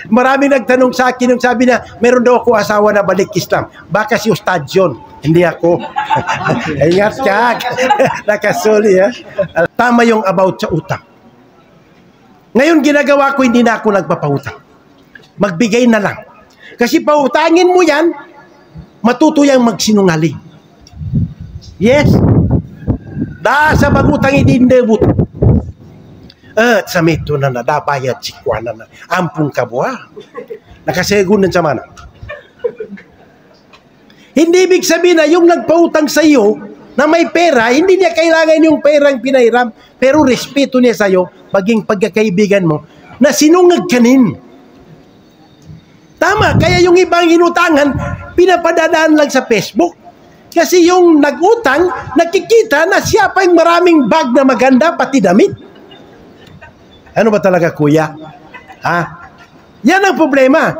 Maraming nagtanong sa akin nung sabi na, meron daw ako asawa na balik Islam. Baka si Ustad yun. Hindi ako. Ingat ka. Nakasuli, ha? Tama yung about sa utang. Ngayon ginagawa ko, hindi na ako nagpapautang. Magbigay na lang. Kasi pautangin mo yan, matutuyang magsinungaling. Yes. Sa magutang idindebut. At sa mito na nadabayad si Kuana na ampung kabwa. Nakasegunan sa mana. Hindi ibig sabihin na yung nagpautang sa iyo na may pera, hindi niya kailangan yung perang pinairam, pero respeto niya sa iyo, maging pagkakaibigan mo, na sinungag kanin. Tama, kaya yung ibang inutangan, pinapadadaan lang sa Facebook. Kasi yung nag-utang, nakikita na siya pa yung maraming bag na maganda, pati damit. Ano ba talaga, kuya? Ha? Yan ang problema.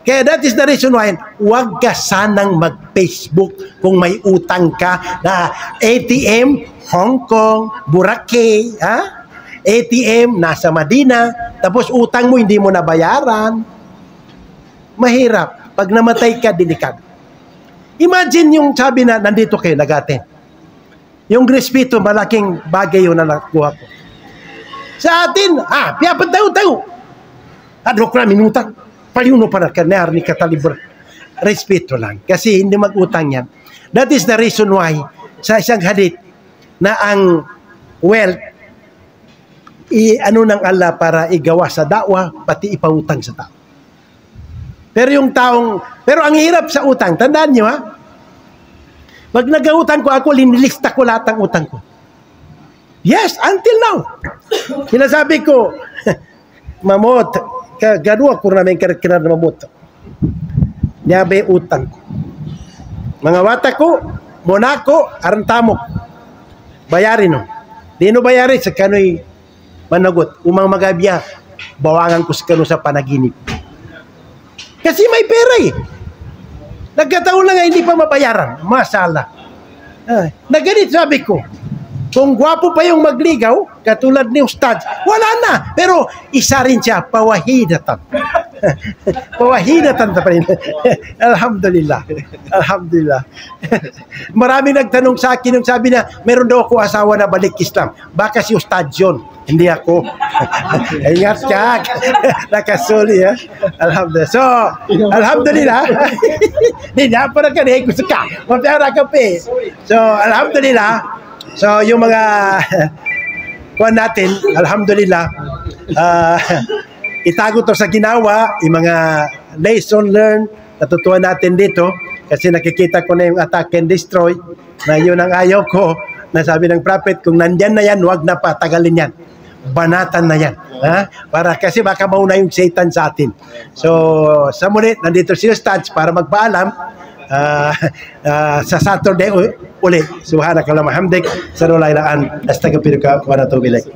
Kaya that is the reason why huwag ka sanang mag-Facebook kung may utang ka na ATM, Hong Kong, Boracay, ha? ATM, nasa Madina, tapos utang mo, hindi mo nabayaran. Mahirap. Pag namatay ka, delikado. Imagine yung sabi na, nandito kayo, nag-aten. Yung Crispito, malaking bagay yun na nakuha ko. Sa atin, piyapat tayo. Ano ko na minutang? Paliuno para kanar ni katalibur. Respeto lang. Kasi hindi mag-utang yan. That is the reason why sa isang hadith na ang wealth ano ng Allah para igawa sa da'wa pati ipautang sa tao. Pero ang hirap sa utang, tandaan nyo ha? Pag nag-utang ko ako, linilista ko lahat ng utang ko. Yes, until now. Sinasabi ko, mamot, kagawa ko namin kira na mamot. Niyabe utang ko. Mga wata ko, Monaco, Arantamok. Bayarin no. Di no bayarin sa kano'y managot. Umang magabya, bawangan ko sa kano sa panaginip. Kasi may pera eh. Nagkataon lang hindi pa mabayaran. Masala. Naganit sabi ko, kung gwapo pa yung magligaw, katulad ni Ustad, wala na. Pero isa rin siya, pawahidatan. Pawahidatan pa rin. Alhamdulillah. Alhamdulillah. Maraming nagtanong sa akin nung sabi na, meron daw ako asawa na balik Islam. Baka si Ustad yun. Hindi ako. Ingat ka. Nakasuli, ha? Alhamdulillah. So, alhamdulillah. Hindi na pa na kanay. Gusto ka. Mapiyara ka pa eh. So, alhamdulillah. So, yung mga kuwan natin, alhamdulillah, itago to sa ginawa, yung mga lesson learned, natutuwa natin dito, kasi nakikita ko na yung attack and destroy, na yun ang ayaw ko, na sabi ng prophet, kung nandyan na yan, huwag na patagalin yan. Banatan na yan. Ha? Para kasi baka mauna yung Satan sa atin. So, sa muli, nandito si Ustad para magpaalam, sa Saturday uli. Subhanakallahumma hamdik, sarulailaan, astagfiruka wa atubu ilaik.